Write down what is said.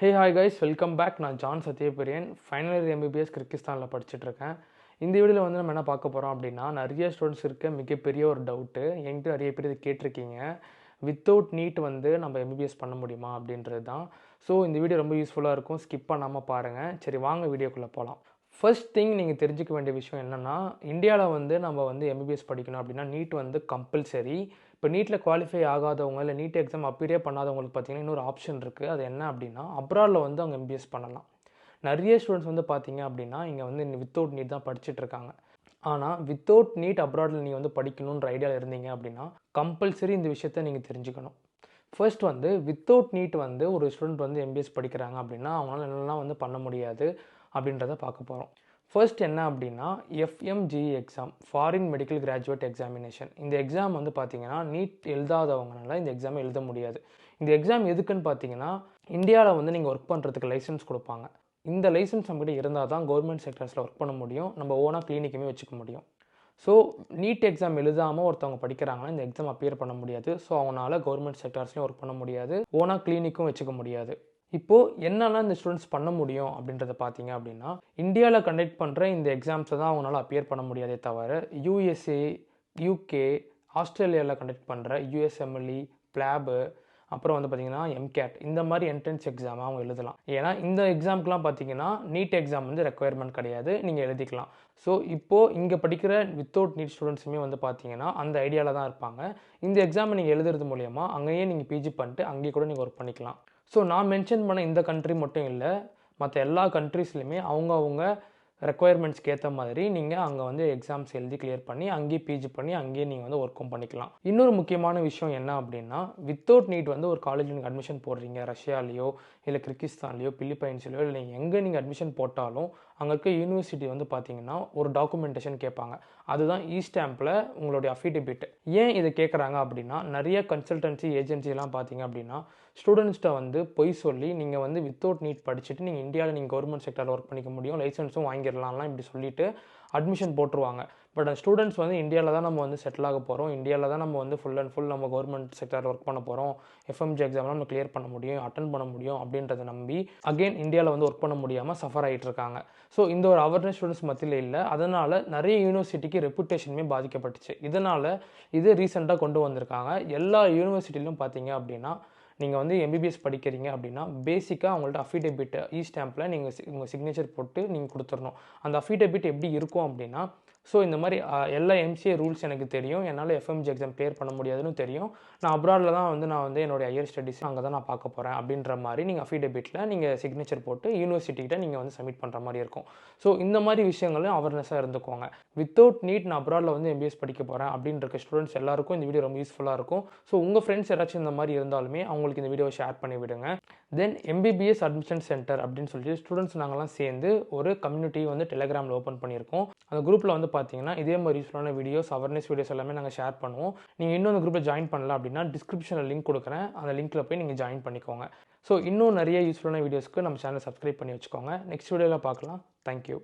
ஹே hi guys, welcome back. நான் John Sathyapriyan, final year MBBS கிர்கிஸ்தானில் படிச்சுட்ருக்கேன். இந்த வீடியோவில் வந்து நம்ம என்ன பார்க்க போகிறோம் அப்படின்னா, நிறைய ஸ்டூடெண்ட்ஸ் இருக்க மிகப்பெரிய ஒரு டவுட்டு என்கிட்ட நிறைய பேர் இது கேட்டிருக்கீங்க. வித்தவுட் நீட் வந்து நம்ம எம்பிபிஎஸ் பண்ண முடியுமா அப்படின்றது தான். ஸோ இந்த வீடியோ ரொம்ப யூஸ்ஃபுல்லாக இருக்கும், ஸ்கிப் பண்ணாமல் பாருங்கள். சரி, வாங்க வீடியோக்குள்ளே போகலாம். ஃபர்ஸ்ட் திங் நீங்கள் தெரிஞ்சுக்க வேண்டிய விஷயம் என்னென்னா, இந்தியாவில் வந்து நம்ம வந்து எம்பிபிஎஸ் படிக்கணும் அப்படின்னா நீட் வந்து கம்பல்சரி. இப்போ நீட்டில் குவாலிஃபை ஆகாதவங்க இல்லை நீட் எக்ஸாம் அப்பியரே பண்ணாதவங்களுக்கு பார்த்தீங்கன்னா இன்னொரு ஆப்ஷன் இருக்குது. அது என்ன அப்படின்னா, அப்ராடில் வந்து அவங்க எம்பிபிஎஸ் பண்ணலாம். நிறைய ஸ்டூடெண்ட்ஸ் வந்து பார்த்தீங்க அப்படின்னா இங்கே வந்து வித்தவுட் நீட் தான் படிச்சுட்டு இருக்காங்க. ஆனால் வித்தவுட் நீட் அப்ராடில் நீங்கள் வந்து படிக்கணுன்ற ஐடியாவில் இருந்தீங்க அப்படின்னா கம்பல்சரி இந்த விஷயத்த நீங்கள் தெரிஞ்சுக்கணும். ஃபர்ஸ்ட் வந்து வித்தவுட் நீட் வந்து ஒரு ஸ்டூடெண்ட் வந்து எம்பிபிஎஸ் படிக்கிறாங்க அப்படின்னா அவங்களால என்னெல்லாம் வந்து பண்ண முடியாது அப்படின்றத பார்க்க போகிறோம். ஃபர்ஸ்ட் என்ன அப்படின்னா, FMGE exam, foreign medical graduate examination. இந்த எக்ஸாம் வந்து பார்த்தீங்கன்னா நீட் எழுதாதவங்கனால இந்த எக்ஸாமை எழுத முடியாது. இந்த எக்ஸாம் எதுக்குன்னு பார்த்தீங்கன்னா, இந்தியாவில் வந்து நீங்கள் ஒர்க் பண்ணுறதுக்கு லைசன்ஸ் கொடுப்பாங்க. இந்த லைசன்ஸ் நம்மகிட்ட இருந்தால் தான் கவர்மெண்ட் செக்டர்ஸில் ஒர்க் பண்ண முடியும், நம்ம ஓனாக கிளினிக்குமே வச்சுக்க முடியும். ஸோ நீட் எக்ஸாம் எழுதாமல் ஒருத்தவங்க படிக்கிறாங்கன்னா இந்த எக்ஸாம் அப்பியர் பண்ண முடியாது. ஸோ அவங்களால கவர்மெண்ட் செக்டர்ஸ்லையும் ஒர்க் பண்ண முடியாது, ஓனாக கிளினிக்கும் வச்சுக்க முடியாது. இப்போது என்னெல்லாம் இந்த ஸ்டூடெண்ட்ஸ் பண்ண முடியும் அப்படின்றத பார்த்தீங்க அப்படின்னா, இந்தியாவில் கண்டக்ட் பண்ணுற இந்த எக்ஸாம்ஸை தான் அவங்களால அப்பியர் பண்ண முடியாதே தவிர, யூஎஸ்ஏ, யூகே, ஆஸ்திரேலியாவில் கண்டக்ட் பண்ணுற யூஎஸ்எம்எல்இ, பிளாபு, அப்புறம் வந்து பார்த்திங்கன்னா எம்கேட், இந்த மாதிரி என்ட்ரன்ஸ் எக்ஸாம் அவங்க எழுதலாம். ஏன்னா இந்த எக்ஸாம்க்குலாம் பார்த்தீங்கன்னா நீட் எக்ஸாம் வந்து ரெக்குயர்மெண்ட் கிடையாது, நீங்கள் எழுதிக்கலாம். ஸோ இப்போது இங்கே படிக்கிற வித்தவுட் நீட் ஸ்டூடெண்ட்ஸுமே வந்து பார்த்தீங்கன்னா அந்த ஐடியாவில் தான் இருப்பாங்க. இந்த எக்ஸாமை நீங்கள் எழுதுறது மூலயமா அங்கேயே நீங்கள் பிஜி பண்ணிட்டு அங்கேயே கூட நீங்கள் ஒர்க் பண்ணிக்கலாம். ஸோ நான் மென்ஷன் பண்ண இந்த கண்ட்ரி மட்டும் இல்லை, மற்ற எல்லா கண்ட்ரீஸ்லையுமே அவங்க ரெக்குயர்மெண்ட்ஸ்க்கு ஏற்ற மாதிரி நீங்கள் அங்கே வந்து எக்ஸாம்ஸ் எழுதி கிளியர் பண்ணி அங்கேயே பிஜி பண்ணி அங்கேயே நீங்கள் வந்து ஒர்க்கும் பண்ணிக்கலாம். இன்னொரு முக்கியமான விஷயம் என்ன அப்படின்னா, வித்தவுட் நீட் வந்து ஒரு காலேஜில் நீங்கள் அட்மிஷன் போடுறீங்க, ரஷ்யாலேயோ இல்லை கிர்கிஸ்தான்லேயோ பிலிப்பைன்ஸ்லையோ இல்லை நீங்கள் எங்கே நீங்கள் அட்மிஷன் போட்டாலும் அங்கே இருக்க யூனிவர்சிட்டி வந்து பார்த்தீங்கன்னா ஒரு டாக்குமெண்டேஷன் கேட்பாங்க. அதுதான் ஸ்டாம்பில் உங்களுடைய அஃபிடவிட். ஏன் இதை கேட்குறாங்க அப்படின்னா, நிறைய கன்சல்டன்சி ஏஜென்சிலாம் பார்த்தீங்க அப்படின்னா ஸ்டூடெண்ட்ஸ்கிட்ட வந்து பொய் சொல்லி நீங்கள் வந்து வித்தவுட் நீட் படிச்சுட்டு நீங்கள் இந்தியாவில் நீங்கள் கவர்மெண்ட் செக்டரில் ஒர்க் பண்ணிக்க முடியும், லைசன்ஸும் வாங்கிடலாம்லாம் இப்படி சொல்லிட்டு அட்மிஷன் போட்டுருவாங்க. பட் அந்த ஸ்டூடெண்ட்ஸ் வந்து இந்தியாவில் தான் நம்ம வந்து செட்டில் ஆக போகிறோம், இந்தியாவில் தான் நம்ம வந்து ஃபுல் அண்ட் ஃபுல் நம்ம கவர்மெண்ட் செக்டரில் ஒர்க் பண்ண போகிறோம், எஃப்எம்ஜி எக்ஸாம்லாம் நம்ம கிளியர் பண்ண முடியும், அட்டன் பண்ண முடியும் அப்படின்றத நம்பி அகெயின் இந்தியாவில் வந்து ஒர்க் பண்ண முடியாமல் சஃபர் ஆகிட்டு இருக்காங்க. ஸோ இந்த ஒரு அவேர்னஸ் ஸ்டூடெண்ட்ஸ் மத்தியில் இல்லை, அதனால் நிறைய யூனிவர்சிட்டிக்கு ரெப்புடேஷனுமே பாதிக்கப்பட்டுச்சு. இதனால் இது ரீசெண்டாக கொண்டு வந்திருக்காங்க. எல்லா யூனிவர்சிட்டிலும் பார்த்தீங்க அப்படின்னா நீங்கள் வந்து எம்பிபிஎஸ் படிக்கிறீங்க அப்படின்னா பேசிக்காக அவங்கள்ட்ட அஃபிடவிட் ஸ்டாம்பில் நீங்கள் உங்கள் சிக்னேச்சர் போட்டு நீங்கள் கொடுத்துடணும். அந்த அஃபிடவிட் எப்படி இருக்கும் அப்படின்னா, ஸோ இந்த மாதிரி எல்லா எம்சிஏ ரூல்ஸ் எனக்கு தெரியும், என்னால் எஃப்எம்ஜி எக்ஸாம் கிளியர் பண்ண முடியாதுன்னு தெரியும், நான் அப்ராடில் தான் வந்து நான் வந்து என்னோடய ஹையர் ஸ்டடீஸ் அங்கே தான் நான் பார்க்க போகிறேன் அப்படின்ற மாதிரி நீங்கள் அஃபிடவிட்டில் நீங்கள் சிக்னேச்சர் போட்டு யூனிவர்சிட்டிகிட்ட நீங்கள் வந்து சப்மிட் பண்ணுற மாதிரி இருக்கும். ஸோ இந்த மாதிரி விஷயங்களும் அவேர்னஸாக இருந்துக்கோங்க. வித்தவுட் நீட் நான் அப்ராடில் வந்து எம்பிஎஸ் படிக்க போகிறேன் அப்படின்ற ஸ்டூடெண்ட்ஸ் எல்லாருக்கும் இந்த வீடியோ ரொம்ப யூஸ்ஃபுல்லாக இருக்கும். ஸோ உங்கள் ஃப்ரெண்ட்ஸ் யாராச்சும் இந்த மாதிரி இருந்தாலுமே அவங்களுக்கு இந்த வீடியோவை ஷேர் பண்ணி விடுங்க. தென் எம்பிபிஎஸ் அட்மிஷன் சென்டர் அப்படின்னு சொல்லிட்டு ஸ்டூடெண்ட்ஸ் நாங்கள்லாம் சேர்ந்து ஒரு கம்யூனிட்டி வந்து டெலிகிராமில் ஓப்பன் பண்ணியிருக்கோம். அந்த குரூப்பில் வந்து பார்த்தீங்கன்னா இதே மாதிரி யூஸ்ஃபுல்லான வீடியோஸ், அவேர்னஸ் வீடியோஸ் எல்லாமே நாங்கள் ஷேர் பண்ணுவோம். நீங்கள் இன்னும் அந்த குரூப்பில் ஜாயின் பண்ணலாம் அப்படின்னா டிஸ்கிரிப்ஷனில் லிங்க் கொடுக்குறேன், அந்த லிங்க்கில் போய் நீங்கள் ஜாயின் பண்ணிக்கோங்க. ஸோ இன்னும் நிறைய யூஸ்ஃபுல்லான வீடியோஸ்க்கு நம்ம சேனலை சப்ஸ்கிரைப் பண்ணி வச்சுக்கோங்க. நெக்ஸ்ட் வீடியோவில் பார்க்கலாம். தேங்க்யூ.